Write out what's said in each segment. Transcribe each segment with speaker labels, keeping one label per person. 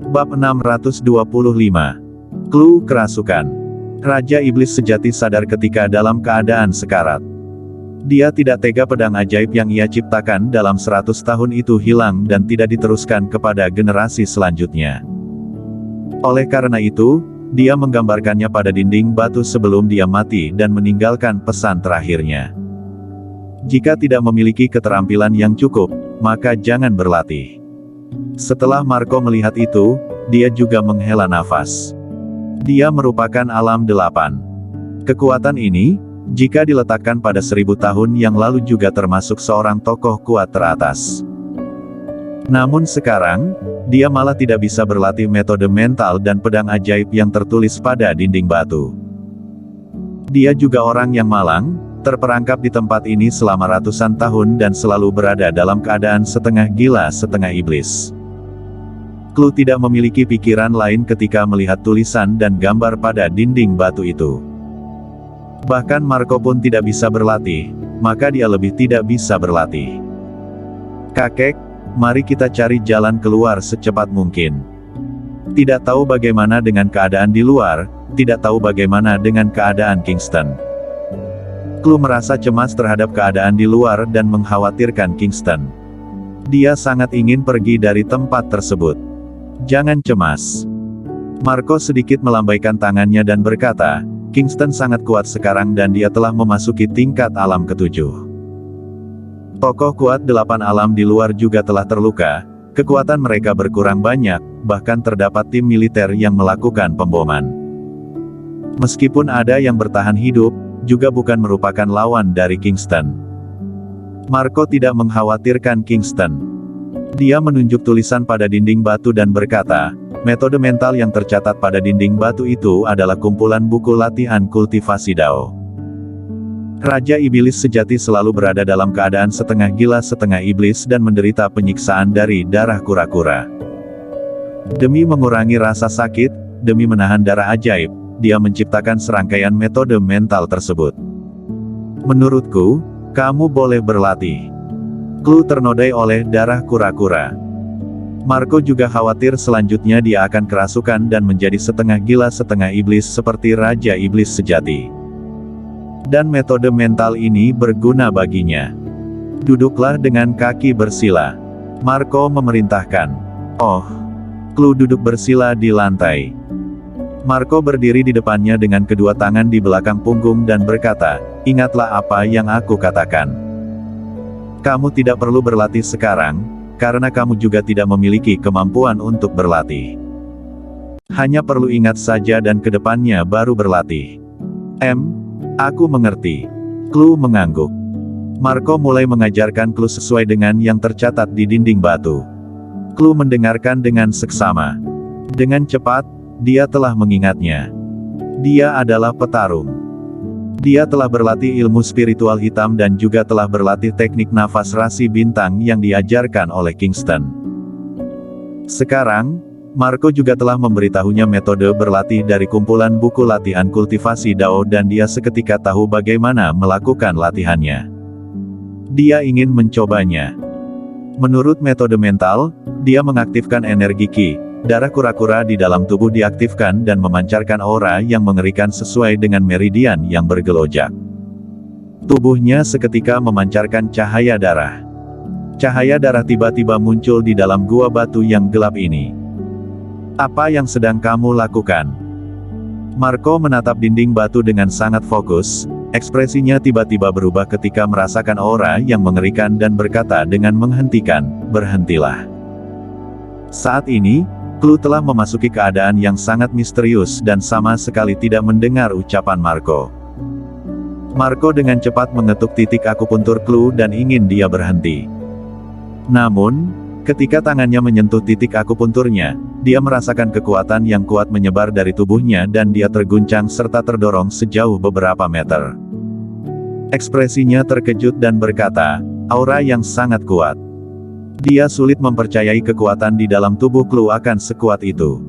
Speaker 1: Bab 625. Clue Kerasukan. Raja Iblis sejati sadar ketika dalam keadaan sekarat. Dia tidak tega pedang ajaib yang ia ciptakan dalam 100 tahun itu hilang dan tidak diteruskan kepada generasi selanjutnya. Oleh karena itu, dia menggambarkannya pada dinding batu sebelum dia mati dan meninggalkan pesan terakhirnya. Jika tidak memiliki keterampilan yang cukup, maka jangan berlatih. Setelah Marco melihat itu, dia juga menghela nafas. Dia merupakan alam 8. Kekuatan ini, jika diletakkan pada 1000 tahun yang lalu juga termasuk seorang tokoh kuat teratas. Namun sekarang, dia malah tidak bisa berlatih metode mental dan pedang ajaib yang tertulis pada dinding batu. Dia juga orang yang malang, terperangkap di tempat ini selama ratusan tahun dan selalu berada dalam keadaan setengah gila setengah iblis. Clue tidak memiliki pikiran lain ketika melihat tulisan dan gambar pada dinding batu itu. Bahkan Marco pun tidak bisa berlatih, maka dia lebih tidak bisa berlatih. Kakek, mari kita cari jalan keluar secepat mungkin. Tidak tahu bagaimana dengan keadaan di luar, tidak tahu bagaimana dengan keadaan Kingston. Clue merasa cemas terhadap keadaan di luar dan mengkhawatirkan Kingston. Dia sangat ingin pergi dari tempat tersebut. Jangan cemas. Marco sedikit melambaikan tangannya dan berkata, Kingston sangat kuat sekarang dan dia telah memasuki tingkat alam ke-7. Tokoh kuat 8 alam di luar juga telah terluka, kekuatan mereka berkurang banyak, bahkan terdapat tim militer yang melakukan pemboman. Meskipun ada yang bertahan hidup, juga bukan merupakan lawan dari Kingston. Marco tidak mengkhawatirkan Kingston. Dia menunjuk tulisan pada dinding batu dan berkata, metode mental yang tercatat pada dinding batu itu adalah kumpulan buku latihan kultivasi Dao. Raja Iblis sejati selalu berada dalam keadaan setengah gila setengah iblis dan menderita penyiksaan dari darah kura-kura. Demi mengurangi rasa sakit, demi menahan darah ajaib, dia menciptakan serangkaian metode mental tersebut. Menurutku, kamu boleh berlatih. Clue ternodai oleh darah kura-kura. Marco juga khawatir selanjutnya dia akan kerasukan dan menjadi setengah gila setengah iblis seperti Raja Iblis sejati. Dan metode mental ini berguna baginya. Duduklah dengan kaki bersila. Marco memerintahkan. Oh. Clue duduk bersila di lantai. Marco berdiri di depannya dengan kedua tangan di belakang punggung dan berkata, ingatlah apa yang aku katakan. Kamu tidak perlu berlatih sekarang, karena kamu juga tidak memiliki kemampuan untuk berlatih. Hanya perlu ingat saja dan kedepannya baru berlatih. Aku mengerti. Clue mengangguk. Marco mulai mengajarkan Clue sesuai dengan yang tercatat di dinding batu. Clue mendengarkan dengan seksama. Dengan cepat, dia telah mengingatnya. Dia adalah petarung. Dia telah berlatih ilmu spiritual hitam dan juga telah berlatih teknik nafas rasi bintang yang diajarkan oleh Kingston. Sekarang, Marco juga telah memberitahunya metode berlatih dari kumpulan buku latihan kultivasi Dao dan dia seketika tahu bagaimana melakukan latihannya. Dia ingin mencobanya. Menurut metode mental, dia mengaktifkan energi Qi. Darah kura-kura di dalam tubuh diaktifkan dan memancarkan aura yang mengerikan sesuai dengan meridian yang bergelojak. Tubuhnya seketika memancarkan cahaya darah. Cahaya darah tiba-tiba muncul di dalam gua batu yang gelap ini. Apa yang sedang kamu lakukan? Marco menatap dinding batu dengan sangat fokus, ekspresinya tiba-tiba berubah ketika merasakan aura yang mengerikan dan berkata dengan menghentikan, berhentilah. Saat ini, Clue telah memasuki keadaan yang sangat misterius dan sama sekali tidak mendengar ucapan Marco. Marco dengan cepat mengetuk titik akupuntur Clue dan ingin dia berhenti. Namun, ketika tangannya menyentuh titik akupunturnya, dia merasakan kekuatan yang kuat menyebar dari tubuhnya dan dia terguncang serta terdorong sejauh beberapa meter. Ekspresinya terkejut dan berkata, aura yang sangat kuat. Dia sulit mempercayai kekuatan di dalam tubuh Clue akan sekuat itu.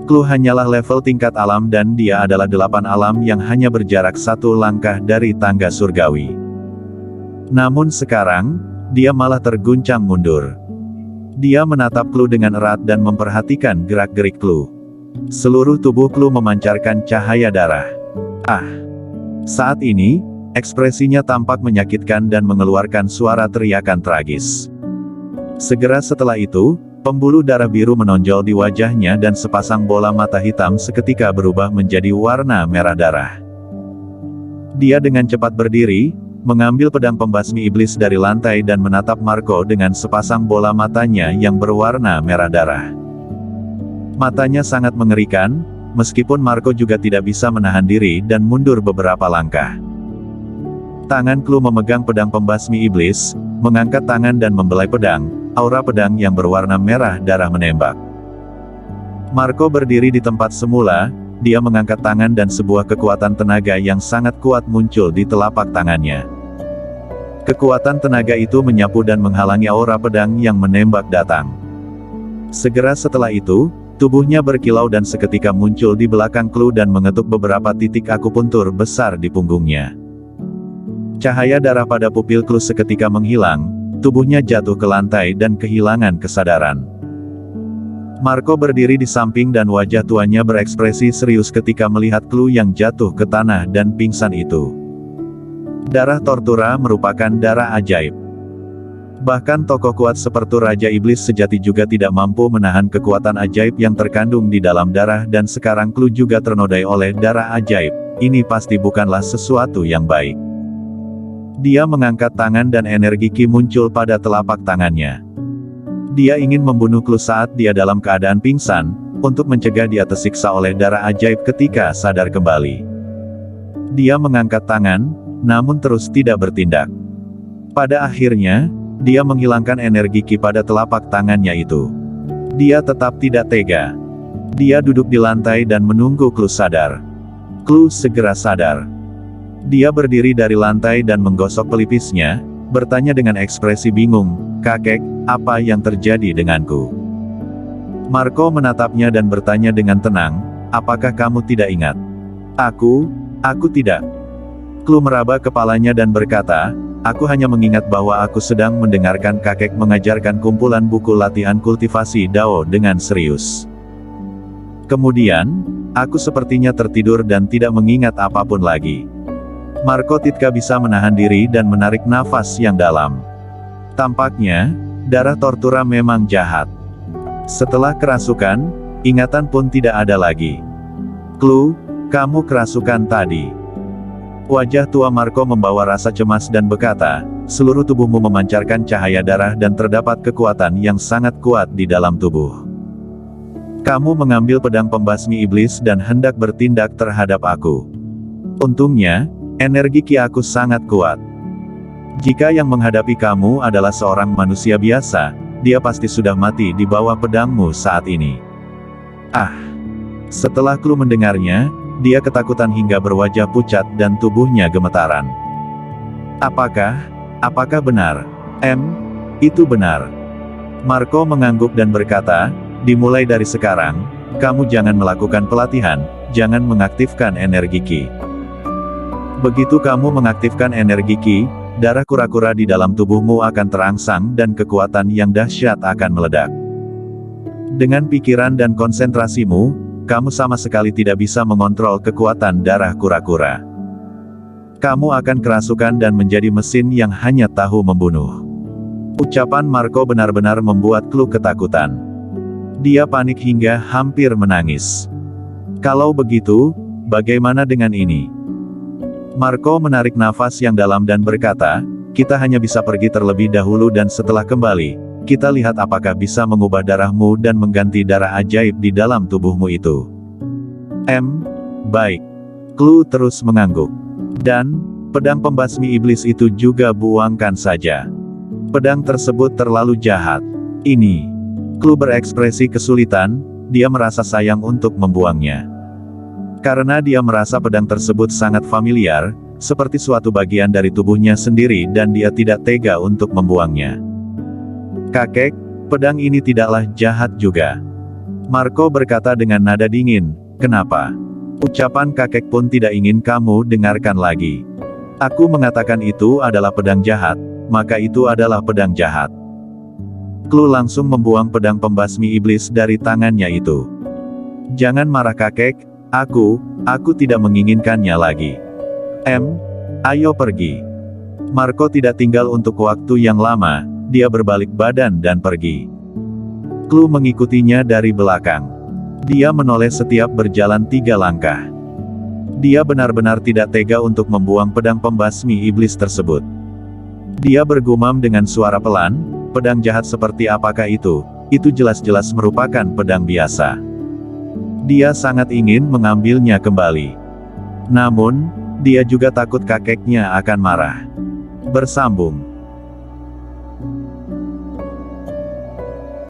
Speaker 1: Clue hanyalah level tingkat alam dan dia adalah 8 alam yang hanya berjarak 1 langkah dari tangga surgawi. Namun sekarang, dia malah terguncang mundur. Dia menatap Clue dengan erat dan memperhatikan gerak-gerik Clue. Seluruh tubuh Clue memancarkan cahaya darah. Ah! Saat ini, ekspresinya tampak menyakitkan dan mengeluarkan suara teriakan tragis. Segera setelah itu, pembuluh darah biru menonjol di wajahnya dan sepasang bola mata hitam seketika berubah menjadi warna merah darah. Dia dengan cepat berdiri, mengambil pedang pembasmi iblis dari lantai dan menatap Marco dengan sepasang bola matanya yang berwarna merah darah. Matanya sangat mengerikan, meskipun Marco juga tidak bisa menahan diri dan mundur beberapa langkah. Tangan Clue memegang pedang pembasmi iblis, mengangkat tangan dan membelai pedang, aura pedang yang berwarna merah darah menembak. Marco berdiri di tempat semula, dia mengangkat tangan dan sebuah kekuatan tenaga yang sangat kuat muncul di telapak tangannya. Kekuatan tenaga itu menyapu dan menghalangi aura pedang yang menembak datang. Segera setelah itu, tubuhnya berkilau dan seketika muncul di belakang Clue dan mengetuk beberapa titik akupuntur besar di punggungnya. Cahaya darah pada pupil Clue seketika menghilang, tubuhnya jatuh ke lantai dan kehilangan kesadaran. Marco berdiri di samping dan wajah tuanya berekspresi serius ketika melihat Clue yang jatuh ke tanah dan pingsan itu. Darah Tortura merupakan darah ajaib. Bahkan tokoh kuat seperti Raja Iblis sejati juga tidak mampu menahan kekuatan ajaib yang terkandung di dalam darah dan sekarang Clue juga ternodai oleh darah ajaib. Ini pasti bukanlah sesuatu yang baik. Dia mengangkat tangan dan energi Ki muncul pada telapak tangannya. Dia ingin membunuh Clue saat dia dalam keadaan pingsan, untuk mencegah dia tersiksa oleh darah ajaib ketika sadar kembali. Dia mengangkat tangan, namun terus tidak bertindak. Pada akhirnya, dia menghilangkan energi Ki pada telapak tangannya itu. Dia tetap tidak tega. Dia duduk di lantai dan menunggu Clue sadar. Clue segera sadar. Dia berdiri dari lantai dan menggosok pelipisnya, bertanya dengan ekspresi bingung, "Kakek, apa yang terjadi denganku?" Marco menatapnya dan bertanya dengan tenang, "Apakah kamu tidak ingat?" Aku tidak." Clue meraba kepalanya dan berkata, "Aku hanya mengingat bahwa aku sedang mendengarkan kakek mengajarkan kumpulan buku latihan kultivasi Dao dengan serius. Kemudian, aku sepertinya tertidur dan tidak mengingat apapun lagi." Marco tidak bisa menahan diri dan menarik nafas yang dalam. Tampaknya, darah Tortura memang jahat. Setelah kerasukan, ingatan pun tidak ada lagi. "Clue, kamu kerasukan tadi." Wajah tua Marco membawa rasa cemas dan berkata, "Seluruh tubuhmu memancarkan cahaya darah dan terdapat kekuatan yang sangat kuat di dalam tubuh. Kamu mengambil pedang pembasmi iblis dan hendak bertindak terhadap aku. Untungnya, energi Ki aku sangat kuat. Jika yang menghadapi kamu adalah seorang manusia biasa, dia pasti sudah mati di bawah pedangmu saat ini." Ah! Setelah Clue mendengarnya, dia ketakutan hingga berwajah pucat dan tubuhnya gemetaran. Apakah benar? Itu benar." Marco mengangguk dan berkata, "Dimulai dari sekarang, kamu jangan melakukan pelatihan, jangan mengaktifkan energi Ki. Begitu kamu mengaktifkan energi Ki, darah kura-kura di dalam tubuhmu akan terangsang dan kekuatan yang dahsyat akan meledak. Dengan pikiran dan konsentrasimu, kamu sama sekali tidak bisa mengontrol kekuatan darah kura-kura. Kamu akan kerasukan dan menjadi mesin yang hanya tahu membunuh." Ucapan Marco benar-benar membuat Clue ketakutan. Dia panik hingga hampir menangis. "Kalau begitu, bagaimana dengan ini?" Marco menarik nafas yang dalam dan berkata, "Kita hanya bisa pergi terlebih dahulu dan setelah kembali, kita lihat apakah bisa mengubah darahmu dan mengganti darah ajaib di dalam tubuhmu itu." Baik." Clue terus mengangguk. "Dan, pedang pembasmi iblis itu juga buangkan saja. Pedang tersebut terlalu jahat. Ini." Clue berekspresi kesulitan, dia merasa sayang untuk membuangnya. Karena dia merasa pedang tersebut sangat familiar, seperti suatu bagian dari tubuhnya sendiri dan dia tidak tega untuk membuangnya. "Kakek, pedang ini tidaklah jahat juga." Marco berkata dengan nada dingin, "Kenapa?" Ucapan kakek pun tidak ingin kamu dengarkan lagi. "Aku mengatakan itu adalah pedang jahat, maka itu adalah pedang jahat." Clue langsung membuang pedang pembasmi iblis dari tangannya itu. Jangan marah kakek, aku tidak menginginkannya lagi. Ayo pergi. Marco tidak tinggal untuk waktu yang lama, dia berbalik badan dan pergi. Clue mengikutinya dari belakang. Dia menoleh setiap berjalan 3 langkah. Dia benar-benar tidak tega untuk membuang pedang pembasmi iblis tersebut. Dia bergumam dengan suara pelan, pedang jahat seperti apakah itu? Itu jelas-jelas merupakan pedang biasa. Dia sangat ingin mengambilnya kembali. Namun, dia juga takut kakeknya akan marah. Bersambung.